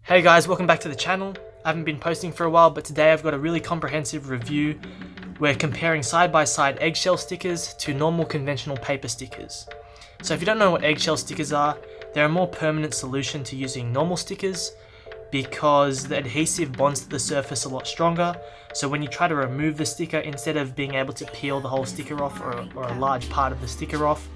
Hey guys, welcome back to the channel. I haven't been posting for a while, but today I've got a really comprehensive review. We're comparing side-by-side eggshell stickers to normal conventional paper stickers. So if you don't know what eggshell stickers are, they're a more permanent solution to using normal stickers because the adhesive bonds to the surface a lot stronger. So when you try to remove the sticker, instead of being able to peel the whole sticker off or a large part of the sticker off,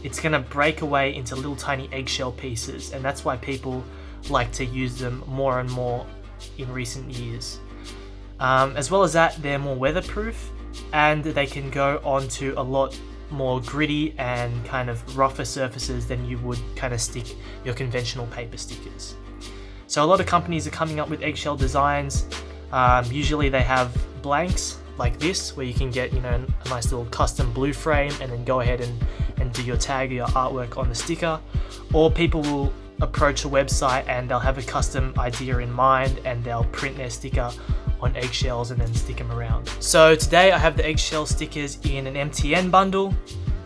it's going to break away into little tiny eggshell pieces, and that's why people like to use them more and more in recent years. As well as that, they're more weatherproof and they can go onto a lot more gritty and kind of rougher surfaces than you would kind of stick your conventional paper stickers. So a lot of companies are coming up with eggshell designs. Usually they have blanks like this where you can get, a nice little custom blue frame and then go ahead and do your tag or your artwork on the sticker. Or people will approach a website and they'll have a custom idea in mind and they'll print their sticker on eggshells and then stick them around. So today I have the eggshell stickers in an MTN bundle.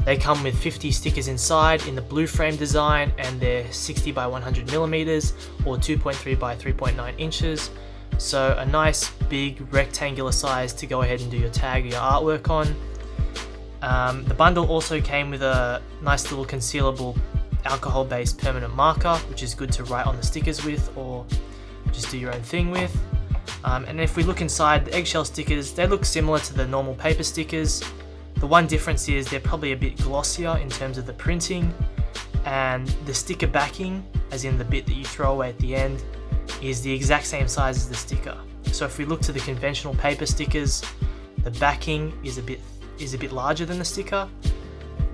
They come with 50 stickers inside in the blue frame design, and they're 60 by 100 millimeters or 2.3 by 3.9 inches. So a nice big rectangular size to go ahead and do your tag or your artwork on. The bundle also came with a nice little concealable alcohol-based permanent marker, which is good to write on the stickers with or just do your own thing with. And if we look inside, the eggshell stickers, they look similar to the normal paper stickers. The one difference is they're probably a bit glossier in terms of the printing, and the sticker backing, as in the bit that you throw away at the end, is the exact same size as the sticker. So if we look to the conventional paper stickers, the backing is a bit larger than the sticker.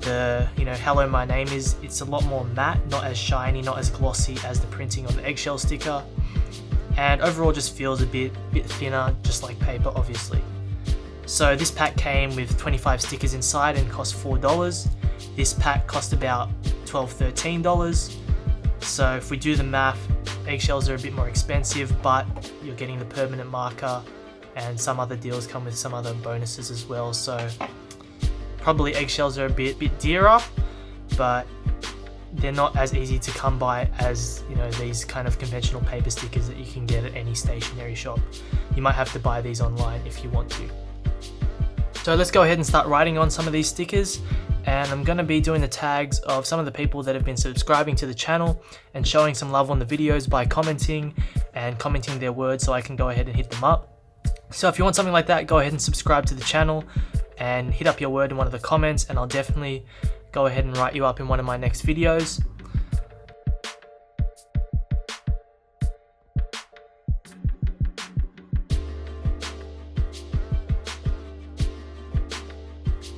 The hello my name is, it's a lot more matte, not as shiny, not as glossy as the printing on the eggshell sticker, and overall just feels a bit thinner, just like paper obviously. So this pack came with 25 stickers inside and cost $4. This pack cost about $12-13. So if we do the math, eggshells are a bit more expensive, but you're getting the permanent marker and some other deals come with some other bonuses as well. So probably eggshells are a bit dearer, but they're not as easy to come by as these kind of conventional paper stickers that you can get at any stationery shop. You might have to buy these online if you want to. So let's go ahead and start writing on some of these stickers, and I'm going to be doing the tags of some of the people that have been subscribing to the channel and showing some love on the videos by commenting their words so I can go ahead and hit them up. So if you want something like that, go ahead and subscribe to the channel and hit up your word in one of the comments, and I'll definitely go ahead and write you up in one of my next videos.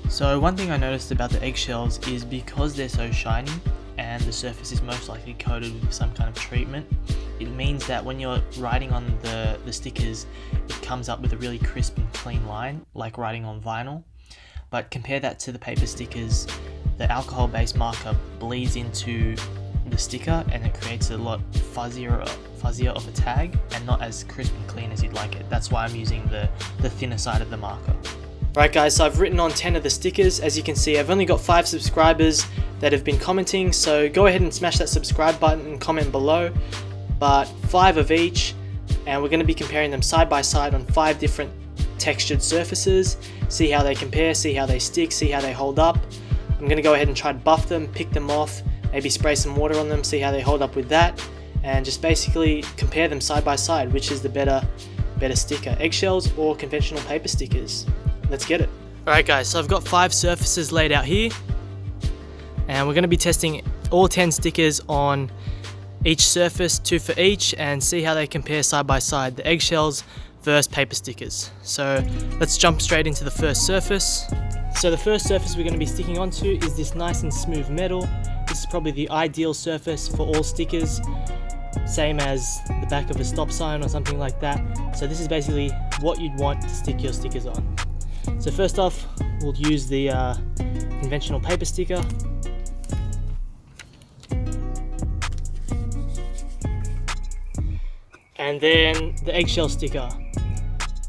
So one thing I noticed about the eggshells is because they're so shiny and the surface is most likely coated with some kind of treatment, it means that when you're writing on the stickers, it comes up with a really crisp and clean line, like writing on vinyl. But compare that to the paper stickers, the alcohol-based marker bleeds into the sticker and it creates a lot fuzzier of a tag and not as crisp and clean as you'd like it. That's why I'm using the thinner side of the marker. Right guys, so I've written on 10 of the stickers. As you can see, I've only got 5 subscribers that have been commenting, so go ahead and smash that subscribe button and comment below. But 5 of each, and we're going to be comparing them side by side on 5 different textured surfaces, see how they compare, see how they stick, see how they hold up. I'm going to go ahead and try to buff them, pick them off, maybe spray some water on them, see how they hold up with that, and just basically compare them side by side, which is the better sticker, eggshells or conventional paper stickers. Let's get it. Alright guys, so I've got 5 surfaces laid out here, and we're going to be testing all 10 stickers on each surface, 2 for each, and see how they compare side by side, the eggshells versus paper stickers. So let's jump straight into the first surface. So the first surface we're going to be sticking onto is this nice and smooth metal. This is probably the ideal surface for all stickers, same as the back of a stop sign or something like that. So this is basically what you'd want to stick your stickers on. So first off, we'll use the conventional paper sticker. And then the eggshell sticker.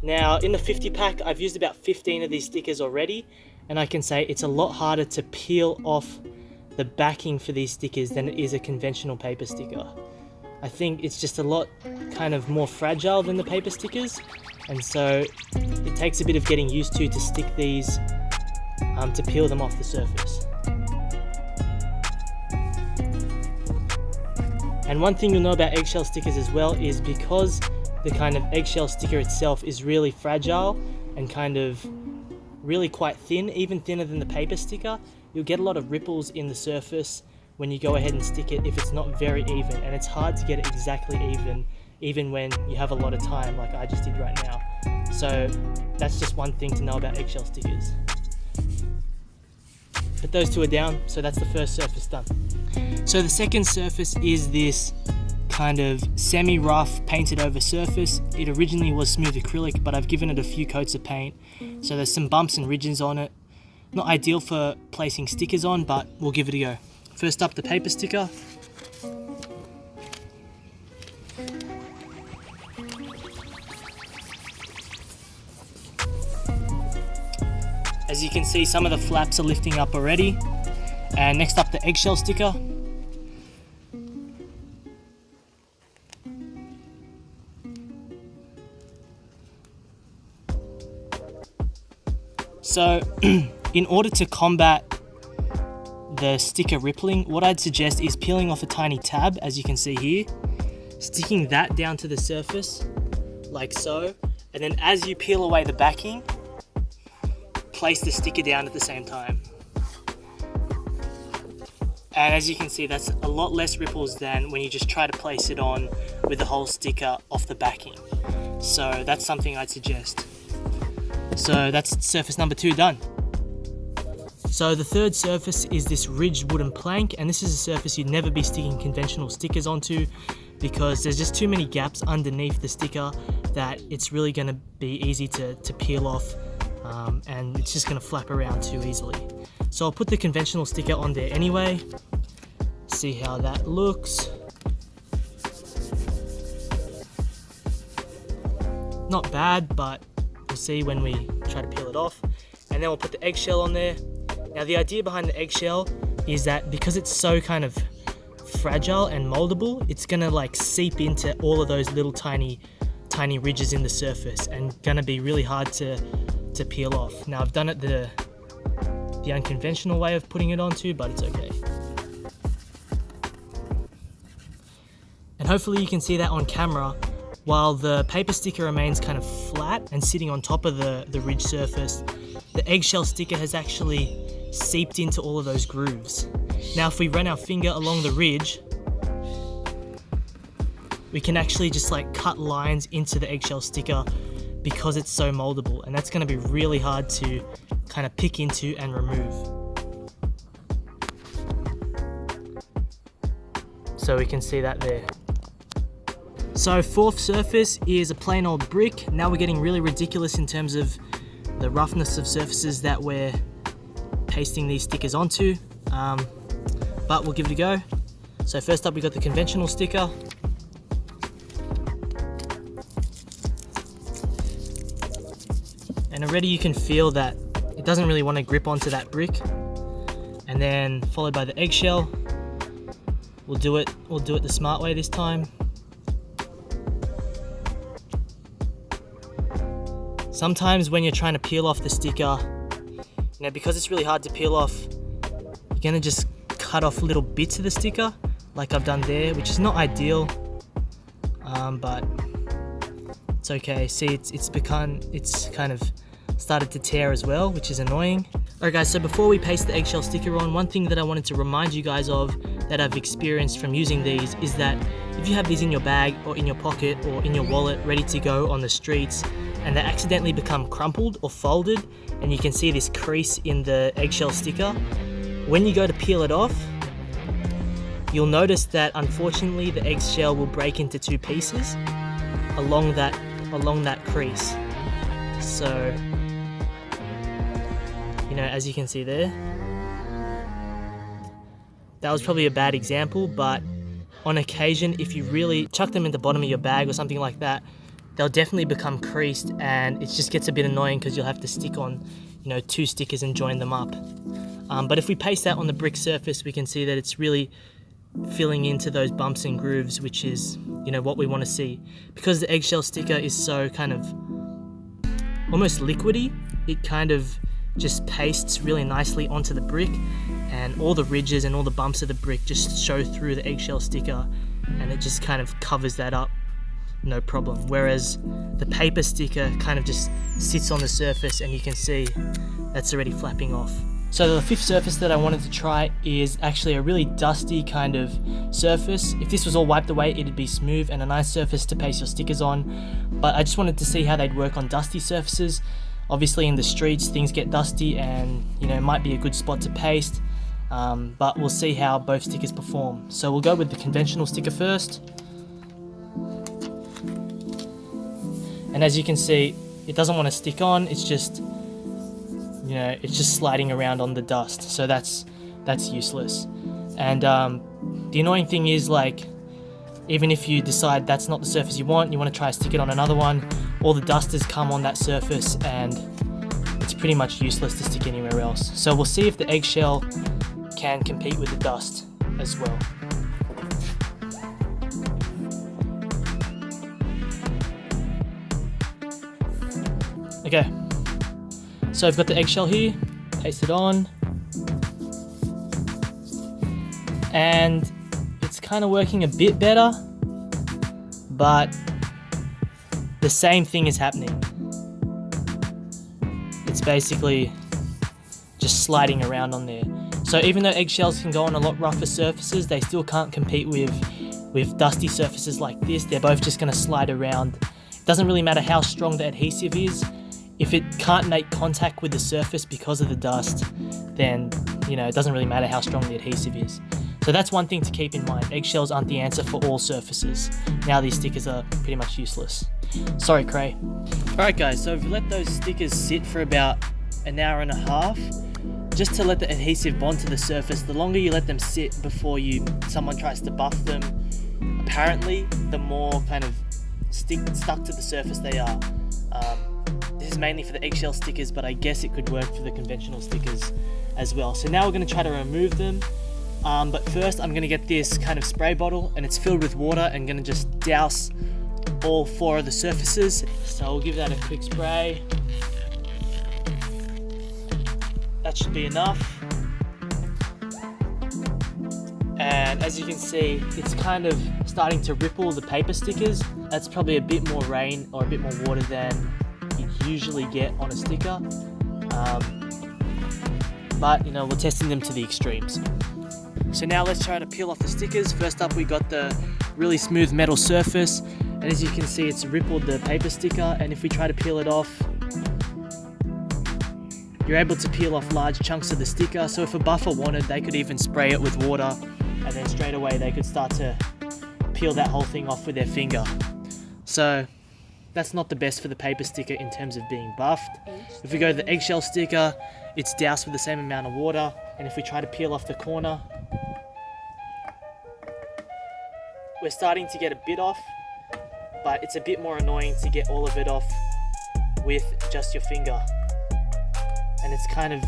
Now in the 50 pack, I've used about 15 of these stickers already, and I can say it's a lot harder to peel off the backing for these stickers than it is a conventional paper sticker. I think it's just a lot kind of more fragile than the paper stickers, and so it takes a bit of getting used to stick these to peel them off the surface. And one thing you'll know about eggshell stickers as well is because the kind of eggshell sticker itself is really fragile and kind of really quite thin, even thinner than the paper sticker, you'll get a lot of ripples in the surface when you go ahead and stick it if it's not very even, and it's hard to get it exactly even when you have a lot of time like I just did right now. So that's just one thing to know about eggshell stickers. But those two are down, so that's the first surface done. So the second surface is this kind of semi-rough painted over surface. It originally was smooth acrylic, but I've given it a few coats of paint, so there's some bumps and ridges on it. Not ideal for placing stickers on, but we'll give it a go. First up, the paper sticker. As you can see, some of the flaps are lifting up already. And next up, the eggshell sticker. So, in order to combat the sticker rippling, what I'd suggest is peeling off a tiny tab, as you can see here, sticking that down to the surface, like so, and then as you peel away the backing, place the sticker down at the same time. And as you can see, that's a lot less ripples than when you just try to place it on with the whole sticker off the backing. So that's something I'd suggest. So that's surface number 2 done. So the third surface is this ridged wooden plank, and this is a surface you'd never be sticking conventional stickers onto because there's just too many gaps underneath the sticker that it's really going to be easy to peel off, and it's just going to flap around too easily. So I'll put the conventional sticker on there anyway, see how that looks. Not bad, but we'll see when we try to peel it off. And then we'll put the eggshell on there. Now the idea behind the eggshell is that because it's so kind of fragile and moldable, it's gonna like seep into all of those little tiny ridges in the surface and gonna be really hard to peel off. Now I've done it the unconventional way of putting it onto, but it's okay. And hopefully you can see that on camera. While the paper sticker remains kind of flat and sitting on top of the ridge surface, the eggshell sticker has actually seeped into all of those grooves. Now if we run our finger along the ridge, we can actually just like cut lines into the eggshell sticker because it's so moldable, and that's going to be really hard to kind of pick into and remove. So we can see that there. So fourth surface is a plain old brick. Now we're getting really ridiculous in terms of the roughness of surfaces that we're pasting these stickers onto, but we'll give it a go. So first up we got the conventional sticker. And already you can feel that it doesn't really want to grip onto that brick. And then followed by the eggshell. We'll do it the smart way this time. Sometimes when you're trying to peel off the sticker, because it's really hard to peel off, you're gonna just cut off little bits of the sticker, like I've done there, which is not ideal, but it's okay. See, it's kind of started to tear as well, which is annoying. Alright guys, so before we paste the eggshell sticker on, one thing that I wanted to remind you guys of that I've experienced from using these is that if you have these in your bag or in your pocket or in your wallet ready to go on the streets, and they accidentally become crumpled or folded, and you can see this crease in the eggshell sticker, when you go to peel it off, you'll notice that unfortunately the eggshell will break into 2 pieces along that crease. So, as you can see there, that was probably a bad example, but on occasion, if you really chuck them in the bottom of your bag or something like that, they'll definitely become creased, and it just gets a bit annoying because you'll have to stick on, 2 stickers and join them up. But if we paste that on the brick surface, we can see that it's really filling into those bumps and grooves, which is, you know, what we want to see. Because the eggshell sticker is so kind of almost liquidy, it kind of just pastes really nicely onto the brick, and all the ridges and all the bumps of the brick just show through the eggshell sticker, and it just kind of covers that up, no problem. Whereas the paper sticker kind of just sits on the surface, and you can see that's already flapping off. So the fifth surface that I wanted to try is actually a really dusty kind of surface. If this was all wiped away, it'd be smooth and a nice surface to paste your stickers on, but I just wanted to see how they'd work on dusty surfaces. Obviously in the streets things get dusty, and you know, it might be a good spot to paste, but we'll see how both stickers perform. So we'll go with the conventional sticker first, and as you can see, it doesn't want to stick on. It's just, you know, it's just sliding around on the dust, so that's useless. And the annoying thing is, like, even if you decide that's not the surface you want to try to stick it on another one, all the dust has come on that surface and it's pretty much useless to stick anywhere else. So we'll see if the eggshell can compete with the dust as well. Okay, so I've got the eggshell here, paste it on, and it's kind of working a bit better, but the same thing is happening. It's basically just sliding around on there. So even though eggshells can go on a lot rougher surfaces, they still can't compete with dusty surfaces like this. They're both just going to slide around. It doesn't really matter how strong the adhesive is. If it can't make contact with the surface because of the dust, then, you know, it doesn't really matter how strong the adhesive is. So that's one thing to keep in mind. Eggshells aren't the answer for all surfaces. Now these stickers are pretty much useless. Sorry, Cray. Alright guys, so if you let those stickers sit for about an hour and a half, just to let the adhesive bond to the surface. The longer you let them sit before someone tries to buff them, apparently the more kind of stuck to the surface they are. This is mainly for the eggshell stickers, but I guess it could work for the conventional stickers as well. So now we're going to try to remove them. But first I'm going to get this kind of spray bottle, and it's filled with water, and going to just douse all 4 of the surfaces. So I'll give that a quick spray. That should be enough. And as you can see, it's kind of starting to ripple the paper stickers. That's probably a bit more rain or a bit more water than you'd usually get on a sticker. But you know, we're testing them to the extremes. So now let's try to peel off the stickers. First up, we got the really smooth metal surface, and as you can see, it's rippled the paper sticker, and if we try to peel it off, you're able to peel off large chunks of the sticker. So if a buffer wanted, they could even spray it with water, and then straight away they could start to peel that whole thing off with their finger. So that's not the best for the paper sticker in terms of being buffed. If we go to the eggshell sticker, it's doused with the same amount of water, and if we try to peel off the corner, we're starting to get a bit off, but it's a bit more annoying to get all of it off with just your finger. And it's kind of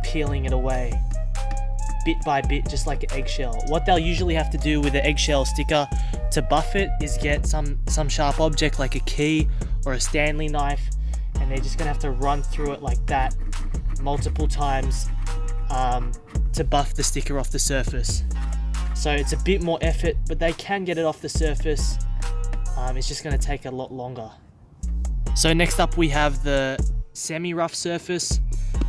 peeling it away bit by bit, just like an eggshell. What they'll usually have to do with the eggshell sticker to buff it is get some sharp object like a key or a Stanley knife, and they're just gonna have to run through it like that multiple times to buff the sticker off the surface. So it's a bit more effort, but they can get it off the surface. It's just going to take a lot longer. So next up we have the semi-rough surface,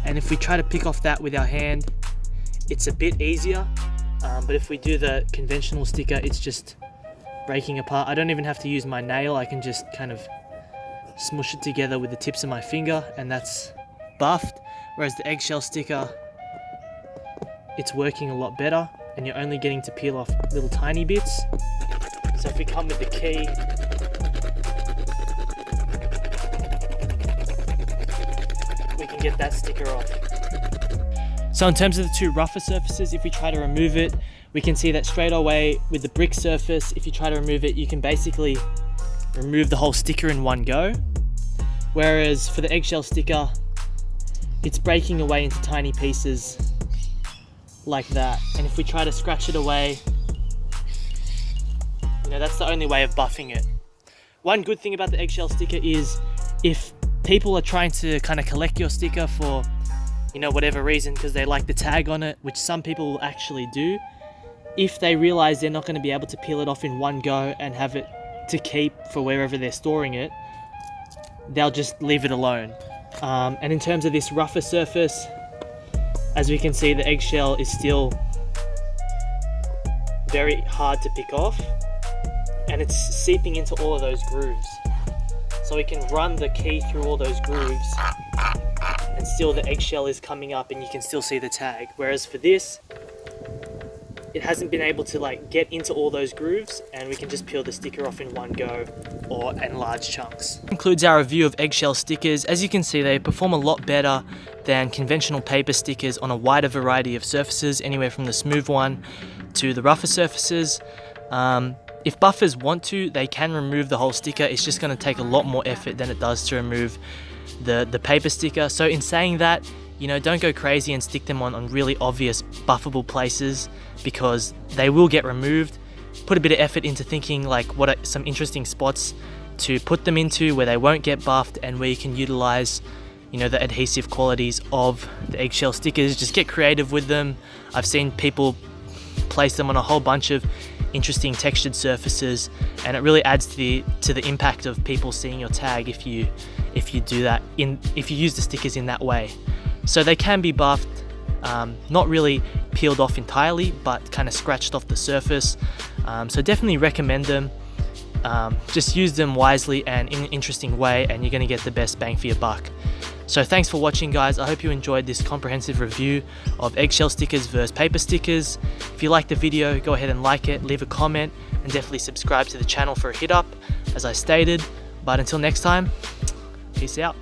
and if we try to pick off that with our hand, it's a bit easier, but if we do the conventional sticker, it's just breaking apart. I don't even have to use my nail. I can just kind of smush it together with the tips of my finger, and that's buffed. Whereas the eggshell sticker, it's working a lot better, and you're only getting to peel off little tiny bits. So if we come with the key, we can get that sticker off. So in terms of the 2 rougher surfaces, if we try to remove it, we can see that straight away with the brick surface, if you try to remove it, you can basically remove the whole sticker in one go. Whereas for the eggshell sticker, it's breaking away into tiny pieces like that. And if we try to scratch it away, you know, that's the only way of buffing it. One good thing about the eggshell sticker is if people are trying to kind of collect your sticker for, you know, whatever reason, because they like the tag on it, which some people will actually do, if they realize they're not going to be able to peel it off in one go and have it to keep for wherever they're storing it, they'll just leave it alone. And in terms of this rougher surface, as we can see, the eggshell is still very hard to pick off, and it's seeping into all of those grooves. So we can run the key through all those grooves and still the eggshell is coming up and you can still see the tag. Whereas for this, it hasn't been able to like get into all those grooves, and we can just peel the sticker off in one go or in large chunks. Concludes our review of eggshell stickers. As you can see, they perform a lot better than conventional paper stickers on a wider variety of surfaces, anywhere from the smooth one to the rougher surfaces. If buffers want to, they can remove the whole sticker. It's just going to take a lot more effort than it does to remove the paper sticker. So in saying that, you know, don't go crazy and stick them on really obvious buffable places, because they will get removed. Put a bit of effort into thinking like what are some interesting spots to put them into where they won't get buffed and where you can utilize, you know, the adhesive qualities of the eggshell stickers. Just get creative with them. I've seen people place them on a whole bunch of interesting textured surfaces, and it really adds to the impact of people seeing your tag if you do that, if you use the stickers in that way. So they can be buffed, not really peeled off entirely, but kind of scratched off the surface. So definitely recommend them. Just use them wisely and in an interesting way, and you're going to get the best bang for your buck. So thanks for watching, guys. I hope you enjoyed this comprehensive review of eggshell stickers versus paper stickers. If you liked the video, go ahead and like it, leave a comment, and definitely subscribe to the channel for a hit up, as I stated. But until next time, peace out.